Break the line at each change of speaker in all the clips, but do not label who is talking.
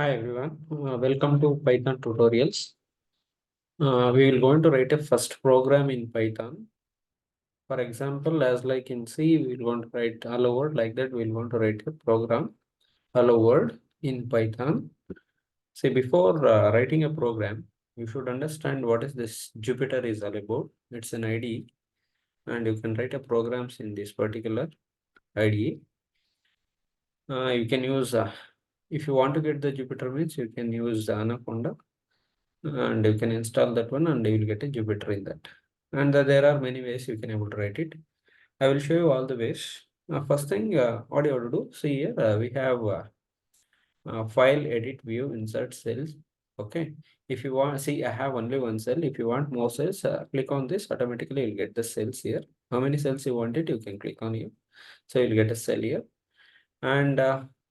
Hi everyone, welcome to Python tutorials. We will going to write a first program in Python. For example, as like in C, we will going to write hello world like that. We will going to write a program hello world in Python. See, before writing a program, you should understand what is this Jupyter is all about. It's an IDE, and you can write a programs in this particular IDE. You can use if you want to get the Jupyter means you can use Anaconda and you can install that one and you will get a Jupyter in that. And there are many ways you can able to write it. I will show you all the ways. First thing, what you have to do, see here, we have file, edit, view, insert cells. Okay. If you want, see, I have only one cell. If you want more cells, click on this, automatically you'll get the cells here. How many cells you want it, you can click on here. So you'll get a cell here. And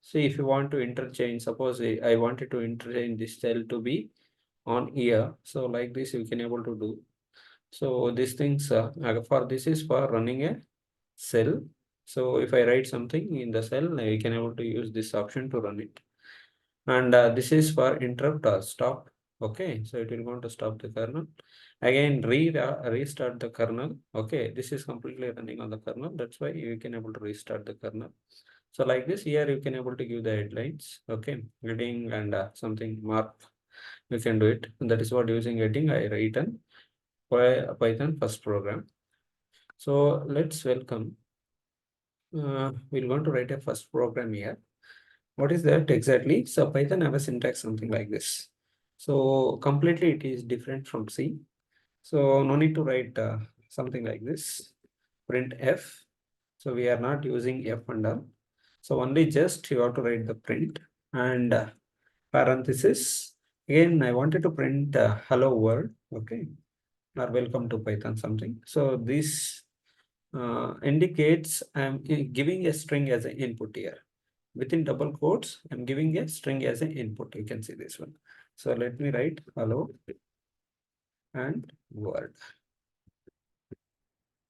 see, if you want to interchange, suppose I wanted to interchange this cell to be on here, so like this you can able to do. So these things for this is for running a cell. So if I write something in the cell, I can able to use this option to run it. And this is for interrupt or stop. Okay, so it will going to stop the kernel. Again, restart the kernel. Okay, this is completely running on the kernel. That's why you can able to restart the kernel. So like this, here you can able to give the headlines. Okay, heading and something mark. You can do it. And that is what using heading I written Python first program. So let's welcome. We're going to write a first program here. What is that exactly? So Python have a syntax something like this. So completely it is different from C. So no need to write something like this. Print F. So we are not using F and all. So only just you have to write the print and parenthesis. Again, I wanted to print hello world. Okay. Or welcome to Python something. So this indicates I'm giving a string as an input here. Within double quotes, I'm giving a string as an input. You can see this one. So let me write hello and world.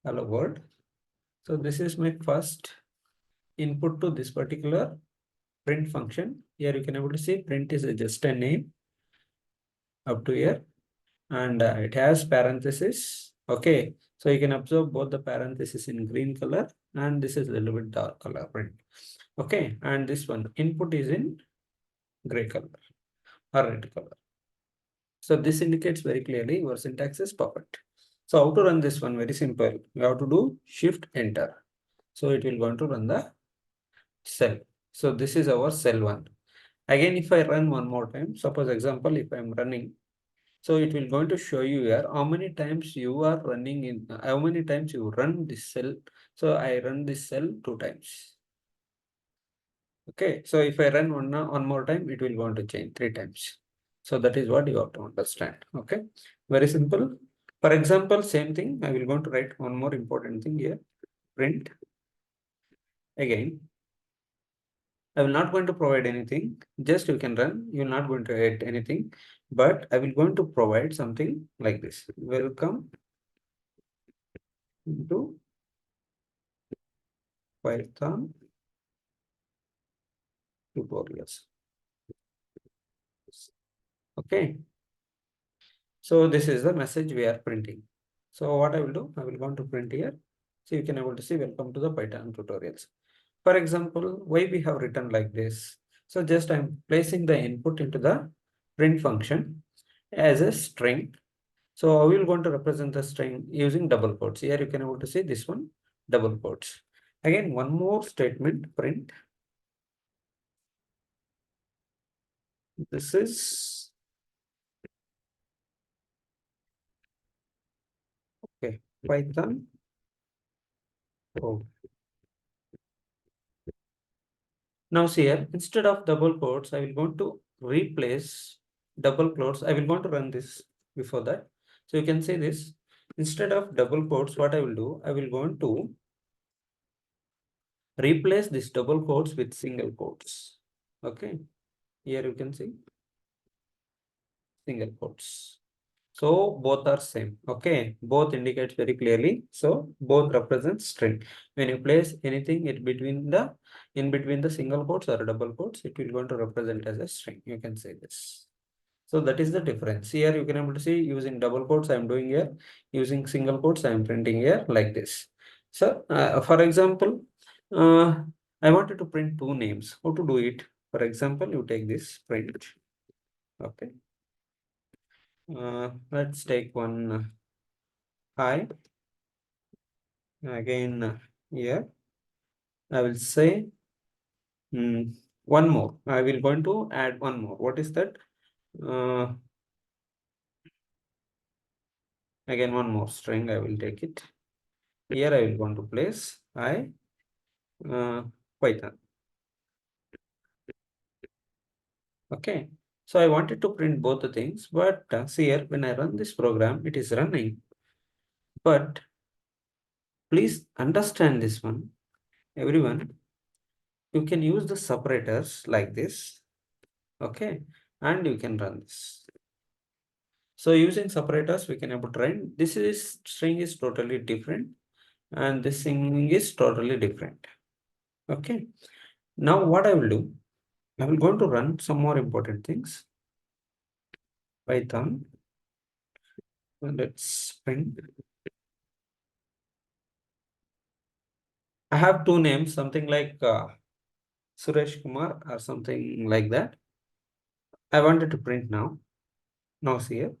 Hello world. So this is my first input to this particular print function. Here you can able to see print is just a name up to here, and it has parenthesis. Okay, so you can observe both the parentheses in green color and this is a little bit dark color print. Okay, and this one input is in gray color or red color. So this indicates very clearly your syntax is perfect. So how to run this one? Very simple. You have to do shift enter. So it will going to run the cell. So this is our cell one. Again, if I run one more time, suppose example, if I'm running, so it will going to show you here how many times you are running in, how many times you run this cell. So I run this cell 2 times. Okay, so if I run one more time, it will going to change 3 times. So that is what you have to understand. Okay, very simple. For example, same thing, I will going to write one more important thing here. Print. Again, I will not going to provide anything. Just you can run. You will not going to add anything. But I will going to provide something like this. Welcome to Python tutorials. Okay. So this is the message we are printing. So what I will do, I will go to print here. So you can able to see welcome to the Python tutorials. For example, why we have written like this? So just I'm placing the input into the print function as a string. So I will going to represent the string using double quotes. Here you can able to see this one, double quotes. Again, one more statement, print. This is okay, Python. Oh. Now see here, instead of double quotes, I will going to replace double quotes. I will going to run this before that. So you can see this. Instead of double quotes, what I will do, I will going to replace this double quotes with single quotes. Okay. Here you can see single quotes. So both are same. Okay, both indicates very clearly. So both represent string. When you place anything in between the single quotes or double quotes, it will going to represent as a string. You can say this. So that is the difference. Here you can able to see using double quotes I am doing here, using single quotes I am printing here like this. So for example, I wanted to print two names. How to do it? For example, you take this print. Okay. Let's take one hi. Again here I will say one more. I will going to add one more. What is that? Again one more string I will take it. Here I will want to place Python. Okay. So I wanted to print both the things, but see here when I run this program, it is running. But please understand this one, everyone. You can use the separators like this. Okay, and you can run this. So using separators, we can able to run. This is string is totally different, and this thing is totally different. Okay. Now what I will do, I will going to run some more important things. Python. Let's print. I have two names, something like Suresh Kumar or something like that. I wanted to print now. Now see here,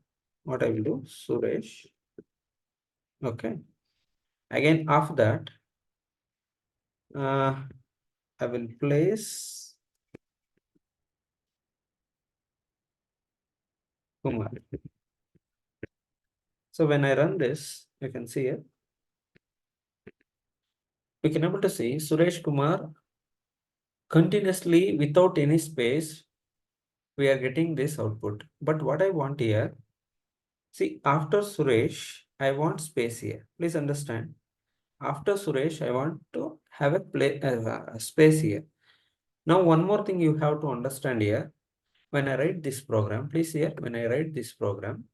what I will do, Suresh. Okay. Again, after that, I will place Kumar. So when I run this, you can see it. You can able to see Suresh Kumar continuously without any space. We are getting this output. But what I want here, see after Suresh, I want space here. Please understand. After Suresh, I want to have a space here. Now, one more thing you have to understand here. When I write this program, please here, when I write this program,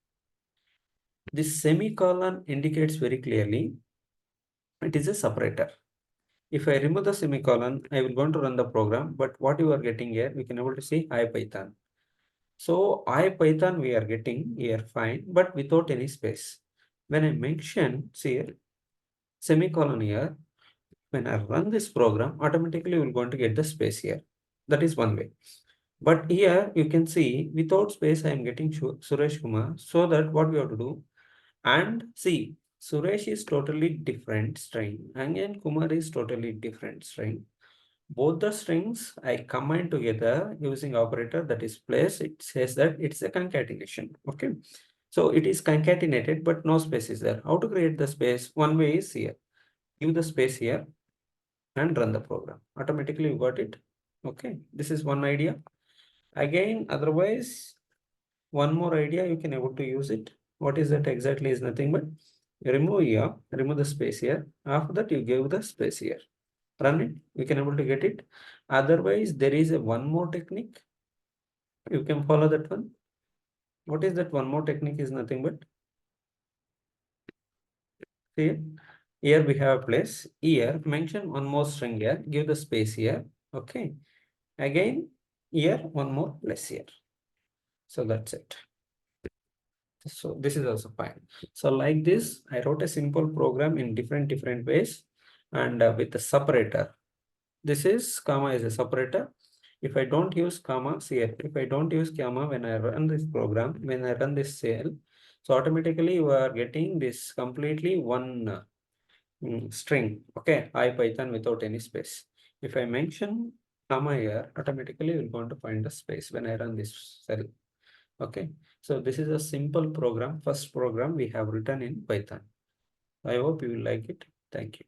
this semicolon indicates very clearly it is a separator. If I remove the semicolon, I will going to run the program. But what you are getting here, we can able to see IPython. So IPython we are getting here fine, but without any space. When I mention, see here, semicolon here, when I run this program, automatically we're going to get the space here. That is one way. But here you can see without space, I am getting Suresh Kumar. So that what we have to do, and see, Suresh is totally different string and Kumar is totally different string. Both the strings I combine together using operator that is place. It says that it's a concatenation. Okay. So it is concatenated, but no space is there. How to create the space? One way is here. Give the space here and run the program. Automatically you got it. Okay. This is one idea. Again, otherwise, one more idea you can able to use it. What is that exactly is nothing but remove here, remove the space here. After that, you give the space here. Run it. You can able to get it. Otherwise, there is a one more technique. You can follow that one. What is that one more technique is nothing but see here we have a place. Here mention one more string here. Give the space here. Okay. Again, here one more place here. So that's it. So this is also fine. So like this, I wrote a simple program in different ways and with the separator. This is comma is a separator. If I don't use comma, see here, if I don't use comma when I run this program, when I run this cell, so automatically you are getting this completely one string. Okay, IPython without any space. If I mention comma here, automatically you're going to find the space when I run this cell. Okay, so this is a simple program, first program we have written in Python. I hope you will like it. Thank you.